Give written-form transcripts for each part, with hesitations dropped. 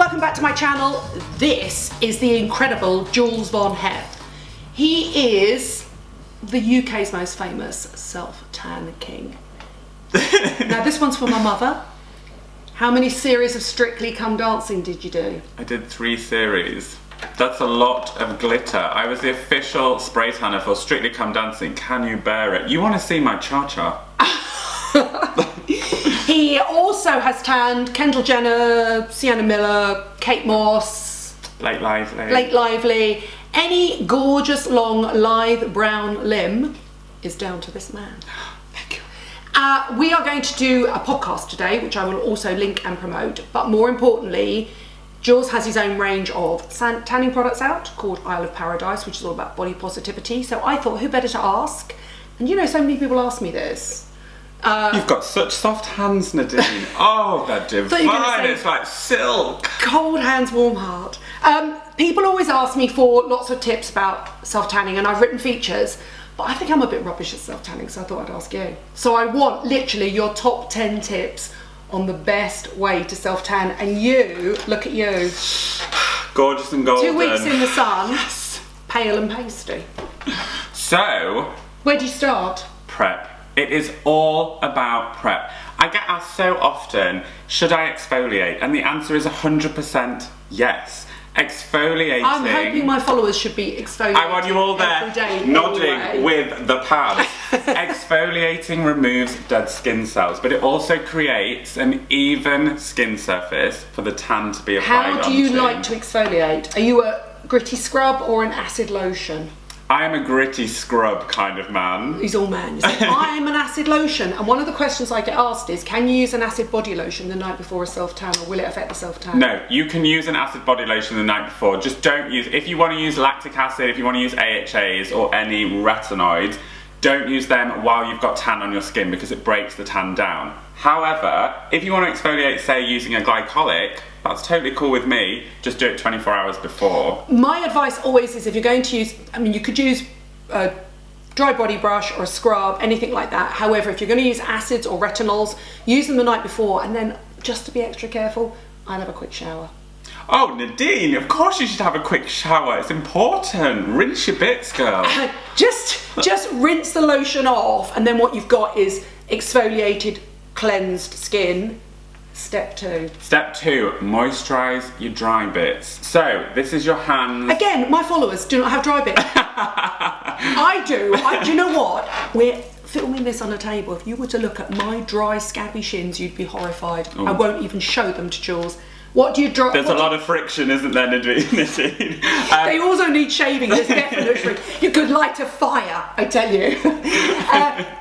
welcome back to my channel. This is the incredible Jules Von Hep. He is the UK's most famous self-tan king. Now this one's for my mother. How many series of Strictly Come Dancing did you do? I did 3 series. That's a lot of glitter. I was the official spray tanner for Strictly Come Dancing. Can you bear it? You want to see my cha-cha? He also has tanned Kendall Jenner, Sienna Miller, Kate Moss, Blake Lively. Blake Lively. Any gorgeous, long, lithe brown limb is down to this man. Thank you. We are going to do a podcast today, which I will also link and promote. But more importantly, Jules has his own range of tanning products out called Isle of Paradise, which is all about body positivity. So I thought, who better to ask? And you know, so many people ask me this. You've got such soft hands, Nadine. Oh, they're divine. It's like silk. Cold hands, warm heart. People always ask me for lots of tips about self-tanning, and I've written features, but I think I'm a bit rubbish at self-tanning, so I thought I'd ask you. So I want literally your top 10 tips on the best way to self-tan, and you, look at you. Gorgeous and golden. 2 weeks in the sun, Yes. pale and pasty. So, Where do you start? prep. It is all about prep. I get asked so often, should I exfoliate? And the answer is 100% yes. Exfoliating. I'm hoping my followers should be exfoliating. I want you all there every day, nodding anyway. with the pads. Exfoliating removes dead skin cells, but it also creates an even skin surface for the tan to be applied How do you onto. like to exfoliate? Are you a gritty scrub or an acid lotion? I am a gritty scrub kind of man. He's all man. He's like, I'm an acid lotion. And one of the questions I get asked is, can you use an acid body lotion the night before a self-tan, or will it affect the self-tan? No, you can use an acid body lotion the night before. Just don't use, if you want to use lactic acid, if you want to use AHAs or any retinoids, don't use them while you've got tan on your skin because it breaks the tan down. However, if you want to exfoliate, say, using a glycolic, that's totally cool with me. Just do it 24 hours before. My advice always is, if you're going to use, I mean, you could use a dry body brush or a scrub, anything like that. However, if you're going to use acids or retinols, use them the night before, and then just to be extra careful, I'll have a quick shower. Oh, Nadine, of course you should have a quick shower. It's important. Rinse your bits, girl. Just rinse the lotion off, and then what you've got is exfoliated, cleansed skin. Step 2. Step 2, moisturise your dry bits. So, this is your hands. Again, my followers do not have dry bits. I do. Do you know what? We're filming this on a table. If you were to look at my dry, scabby shins, you'd be horrified. Ooh. I won't even show them to Jules. What do you draw? There's a lot of friction, isn't there, Nadine? They also need shaving. There's definitely. You could light a fire, I tell you.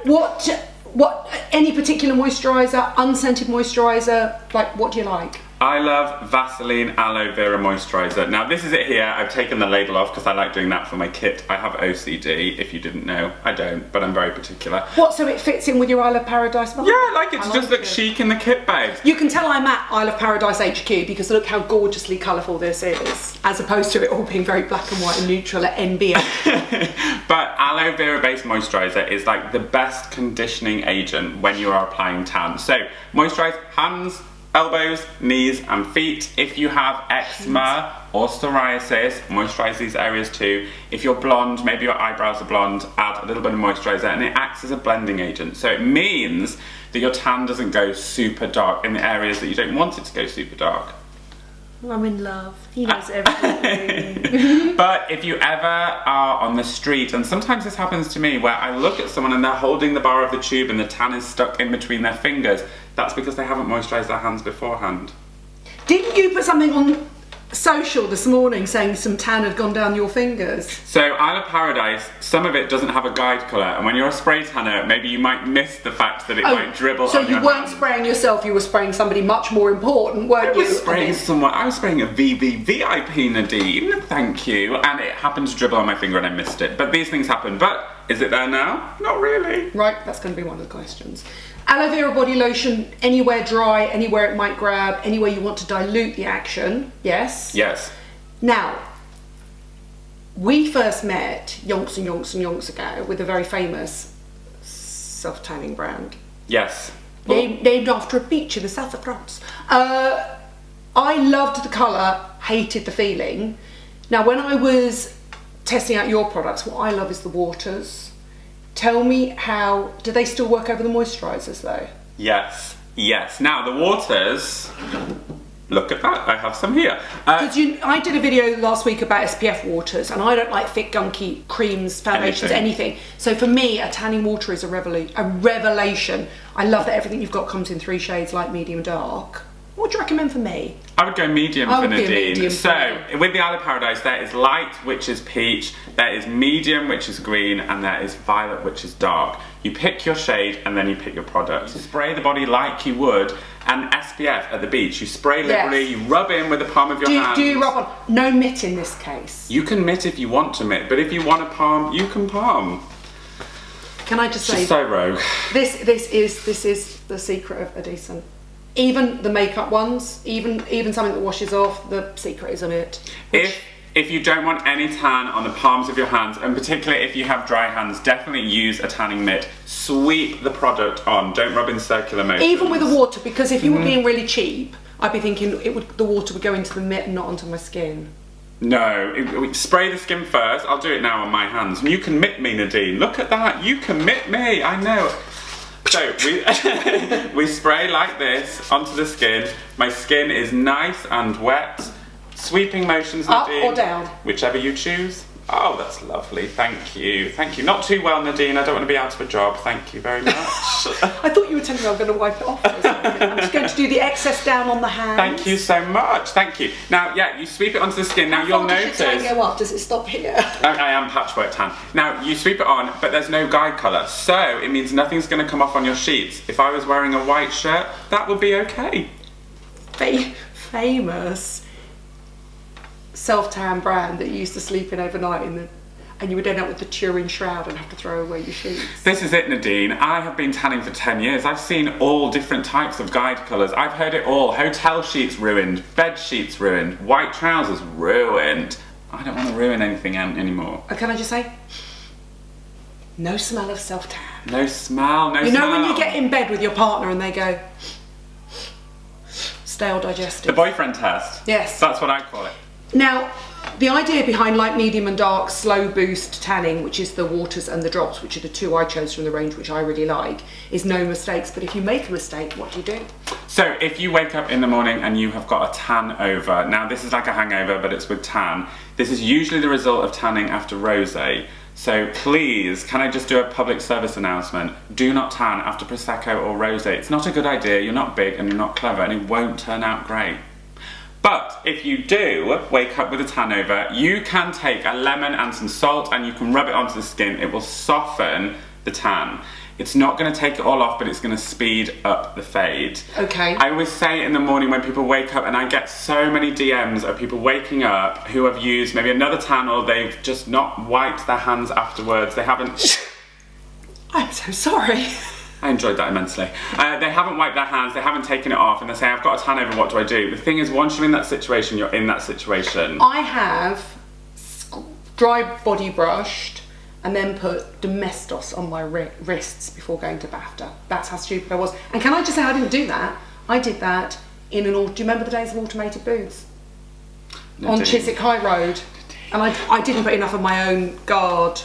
What? Any particular moisturiser? Unscented moisturiser? Like, what do you like? I love Vaseline Aloe Vera Moisturiser. Now this is it here. I've taken the label off because I like doing that for my kit. I have OCD, if you didn't know. I don't, but I'm very particular. What, so it fits in with your Isle of Paradise vibe? Yeah, I like it to just look chic in the kit, babes. You can tell I'm at Isle of Paradise HQ because look how gorgeously colourful this is, as opposed to it all being very black and white and neutral at NBA. But aloe vera based moisturiser is like the best conditioning agent when you are applying tan. So moisturise hands, elbows, knees and feet. If you have eczema or psoriasis, moisturise these areas too. If you're blonde, maybe your eyebrows are blonde, add a little bit of moisturiser, and it acts as a blending agent. So it means that your tan doesn't go super dark in the areas that you don't want it to go super dark. I'm in love. He knows everything. But if you ever are on the street, and sometimes this happens to me, where I look at someone and they're holding the bar of the tube and the tan is stuck in between their fingers, that's because they haven't moisturised their hands beforehand. Didn't you put something on social this morning saying some tan had gone down your fingers? So Isle of Paradise, some of it doesn't have a guide colour, and when you're a spray tanner, maybe you might miss the fact that it might dribble so on your you weren't hand. spraying yourself, you were spraying somebody much more important, weren't I you? was spraying someone, I was spraying a VVVIP, Nadine, thank you, and it happened to dribble on my finger and I missed it. But these things happen, but is it there now? Not really. Right, that's going to be one of the questions. Aloe vera body lotion, anywhere dry, anywhere it might grab, anywhere you want to dilute the action, yes? Yes. Now, we first met yonks and yonks and yonks ago with a very famous self-tanning brand. Yes. Named after a beach in the south of France. I loved the colour, hated the feeling. Now, when I was testing out your products, what I love is the waters. Tell me how, do they still work over the moisturisers though? Yes, yes. Now the waters, look at that, I have some here. I did a video last week about SPF waters, and I don't like thick, gunky creams, foundations, anything. So for me, a tanning water is a revelation. I love that everything you've got comes in 3 shades, light, medium, dark. What would you recommend for me? I would go medium for Nadine. Medium so, with the Isle of Paradise, there is light, which is peach, there is medium, which is green, and there is violet, which is dark. You pick your shade, and then you pick your product. Spray the body like you would an SPF at the beach. You spray liberally, you rub in with the palm of your hand. Do you rub on? No mitt in this case. You can mitt if you want to mitt, but if you want to palm, you can palm. Can I just say? She's so rogue. This is the secret of a decent. Even the makeup ones, even something that washes off, the secret is a mitt. If you don't want any tan on the palms of your hands, and particularly if you have dry hands, definitely use a tanning mitt. Sweep the product on, don't rub in circular motion. Even with the water, because if you were being really cheap, I'd be thinking the water would go into the mitt and not onto my skin. No, spray the skin first. I'll do it now on my hands. And you can mitt me, Nadine. Look at that, you can mitt me, I know. So we spray like this onto the skin. My skin is nice and wet. Sweeping motions, Nadine. Up or down? Whichever you choose. Oh, that's lovely. Thank you. Thank you. Not too well, Nadine. I don't want to be out of a job. Thank you very much. I thought you were telling me I'm going to wipe it off. I'm just going to do the excess down on the hands. Thank you so much. Thank you. Now, yeah, you sweep it onto the skin. Now, you'll notice. Does your tan go up? Does it stop here? I am patchwork tan. Now, you sweep it on, but there's no guide colour. So, it means nothing's going to come off on your sheets. If I was wearing a white shirt, that would be okay. Famous self-tan brand that you used to sleep in overnight and you would end up with the Turin shroud and have to throw away your sheets. This is it, Nadine. I have been tanning for 10 years. I've seen all different types of guide colours. I've heard it all. Hotel sheets ruined, bed sheets ruined, white trousers ruined. I don't want to ruin anything anymore. Can I just say, no smell of self-tan. No smell, no smell. You know when you get in bed with your partner and they go, stale digestive. The boyfriend test. Yes. That's what I call it. Now, the idea behind light, medium and dark slow boost tanning, which is the waters and the drops, which are the 2 I chose from the range, which I really like, is no mistakes. But if you make a mistake, what do you do? So if you wake up in the morning and you have got a tan over, now this is like a hangover, but it's with tan. This is usually the result of tanning after rosé. So please, can I just do a public service announcement? Do not tan after Prosecco or rosé. It's not a good idea. You're not big and you're not clever and it won't turn out great. But if you do wake up with a tan over, you can take a lemon and some salt and you can rub it onto the skin. It will soften the tan. It's not going to take it all off, but it's going to speed up the fade. Okay. I always say in the morning when people wake up, and I get so many DMs of people waking up who have used maybe another tan or they've just not wiped their hands afterwards. They haven't... I'm so sorry. I enjoyed that immensely. They haven't wiped their hands, they haven't taken it off, and they say, I've got a tan over, what do I do? The thing is, once you're in that situation, you're in that situation. I have dry body brushed and then put Domestos on my wrists before going to BAFTA. That's how stupid I was. And can I just say, I didn't do that. I did that in an... Do you remember the days of automated booths? On Chiswick High Road. And I didn't put enough of my own Guard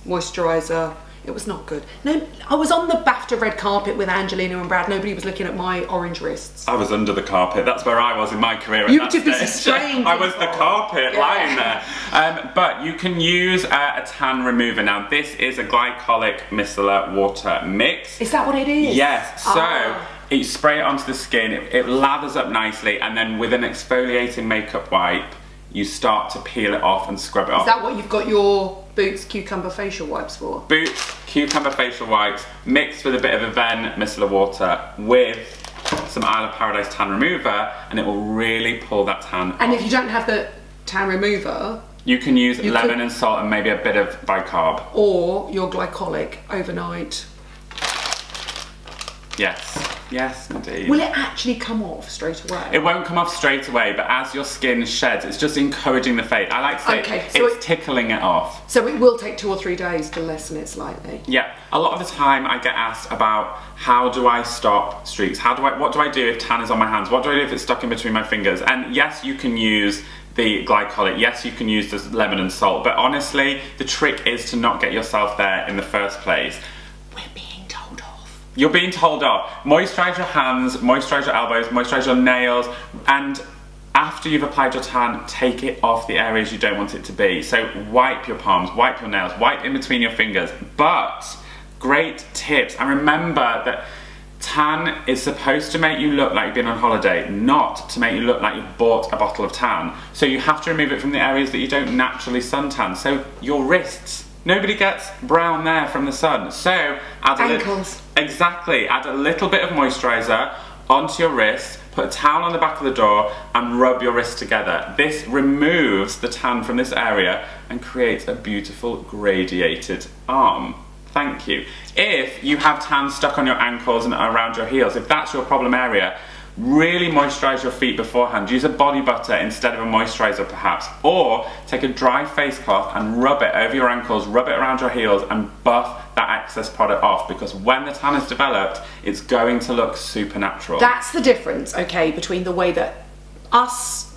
moisturiser. It was not good. No, I was on the BAFTA red carpet with Angelina and Brad. Nobody was looking at my orange wrists. I was under the carpet. That's where I was in my career. You did this strange. I was the carpet lying there. But you can use a tan remover. Now, this is a glycolic micellar water mix. Is that what it is? Yes. So you spray it onto the skin. It lathers up nicely, and then with an exfoliating makeup wipe, you start to peel it off and scrub it off. Is that what you've got your Boots cucumber facial wipes for? Boots cucumber facial wipes mixed with a bit of AVENE micellar water with some Isle of Paradise tan remover, and it will really pull that tan off. And if you don't have the tan remover, you can use lemon and salt and maybe a bit of bicarb. Or your glycolic overnight. Yes. Yes, indeed. Will it actually come off straight away? It won't come off straight away, but as your skin sheds, it's just encouraging the fade. I like to say it's tickling it off. So it will take 2 or 3 days to lessen it slightly. Yeah. A lot of the time I get asked about how do I stop streaks? What do I do if tan is on my hands? What do I do if it's stuck in between my fingers? And yes, you can use the glycolic, yes, you can use the lemon and salt, but honestly, the trick is to not get yourself there in the first place. We're being told off. You're being told off. Moisturise your hands, moisturise your elbows, moisturise your nails, and after you've applied your tan, take it off the areas you don't want it to be. So wipe your palms, wipe your nails, wipe in between your fingers. But great tips, and remember that tan is supposed to make you look like you've been on holiday, not to make you look like you've bought a bottle of tan. So you have to remove it from the areas that you don't naturally suntan. So your wrists, nobody gets brown there from the sun. So add ankles. Exactly, add a little bit of moisturiser onto your wrist, put a towel on the back of the door and rub your wrists together. This removes the tan from this area and creates a beautiful gradiated arm. Thank you. If you have tan stuck on your ankles and around your heels, if that's your problem area, really moisturise your feet beforehand. Use a body butter instead of a moisturiser perhaps. Or take a dry face cloth and rub it over your ankles, rub it around your heels and buff that excess product off, because when the tan is developed, it's going to look supernatural. That's the difference, okay, between the way that us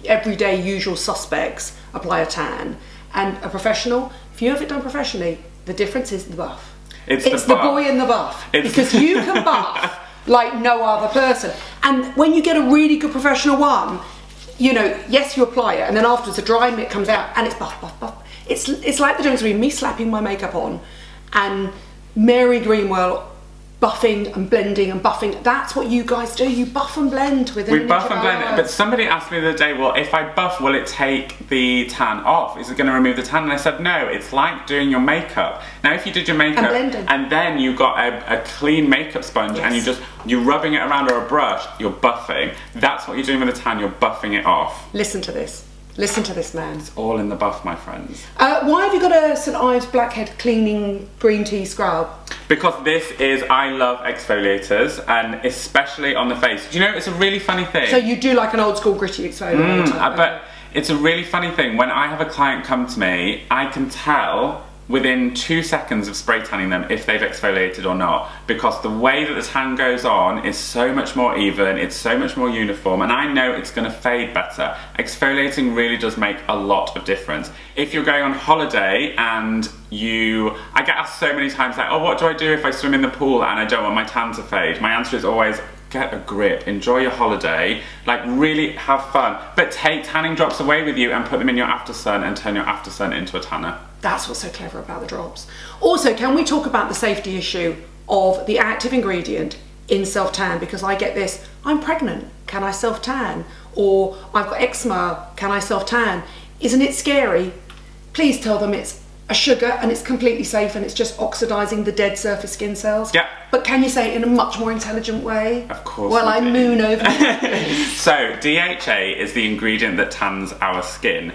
everyday usual suspects apply a tan and a professional. If you have it done professionally, the difference is the buff. It's the boy in the buff. Because you can buff like no other person. And when you get a really good professional one, you know, yes, you apply it, and then afterwards a dry mitt comes out and it's buff, buff, buff. It's like the difference between me slapping my makeup on and Mary Greenwell buffing and blending and buffing. That's what you guys do. You buff and blend with it. We buff and blend. But somebody asked me the other day, well, if I buff, will it take the tan off? Is it going to remove the tan? And I said, no, it's like doing your makeup. Now, if you did your makeup and then you got a clean makeup sponge and you're rubbing it around or a brush, you're buffing. That's what you're doing with the tan. You're buffing it off. Listen to this. Listen to this, man. It's all in the buff, my friends. Why have you got a St. Ives Blackhead cleaning green tea scrub? Because this is, I love exfoliators, and especially on the face. Do you know, it's a really funny thing. So you do like an old school gritty exfoliator? But it's a really funny thing. When I have a client come to me, I can tell within 2 seconds of spray tanning them if they've exfoliated or not, because the way that the tan goes on is so much more even, it's so much more uniform, and I know it's going to fade better. Exfoliating really does make a lot of difference. If you're going on holiday and I get asked so many times like, oh, what do I do if I swim in the pool and I don't want my tan to fade? My answer is always, get a grip, enjoy your holiday, like really have fun, but take tanning drops away with you and put them in your AFTERSUN and turn your AFTERSUN into a tanner. That's what's so clever about the drops. Also, can we talk about the safety issue of the active ingredient in self-tan? Because I get this, I'm pregnant, can I self-tan? Or I've got eczema, can I self-tan? Isn't it scary? Please tell them it's a sugar and it's completely safe and it's just oxidizing the dead surface skin cells. Yeah. But can you say it in a much more intelligent way? Of course. Well, I moon over. So DHA is the ingredient that tans our skin.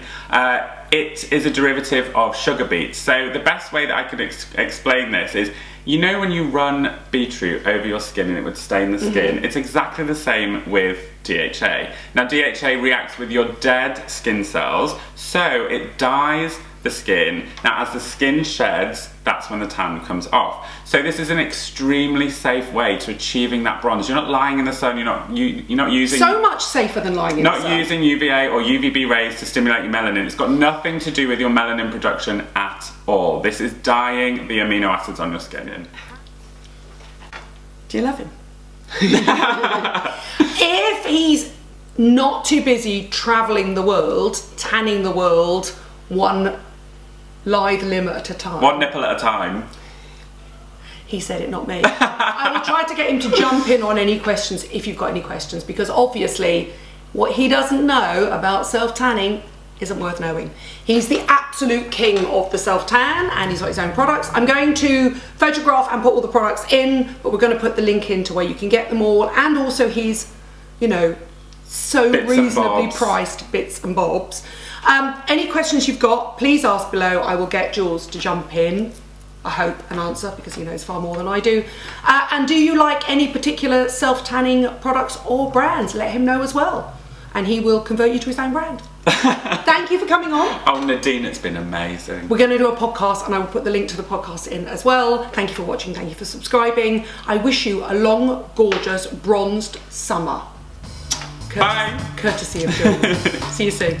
It is a derivative of sugar beets. So the best way that I could explain this is, you know when you run beetroot over your skin and it would stain the skin? It's exactly the same with DHA. Now DHA reacts with your dead skin cells, so it dyes the skin. Now as the skin sheds, that's when the tan comes off. So this is an extremely safe way to achieving that bronze. You're not lying in the sun, you're not using... So much safer than lying in the sun. Not using UVA or UVB rays to stimulate your melanin. It's got nothing to do with your melanin production at all. This is dyeing the amino acids on your skin. Do you love him? If he's not too busy travelling the world, tanning the world, one lithe limb at a time. One nipple at a time. He said it, not me. I will try to get him to jump in on any questions if you've got any questions, because obviously what he doesn't know about self-tanning isn't worth knowing. He's the absolute king of the self-tan and he's got his own products. I'm going to photograph and put all the products in, but we're going to put the link in to where you can get them all, and also his, you know, so reasonably priced bits and bobs. Any questions you've got, please ask below. I will get Jules to jump in. I hope, an answer, because he knows far more than I do. And do you like any particular self-tanning products or brands? Let him know as well, and he will convert you to his own brand. Thank you for coming on. Oh, Nadine, it's been amazing. We're going to do a podcast, and I will put the link to the podcast in as well. Thank you for watching. Thank you for subscribing. I wish you a long, gorgeous, bronzed summer. Bye. Courtesy of Jules. See you soon.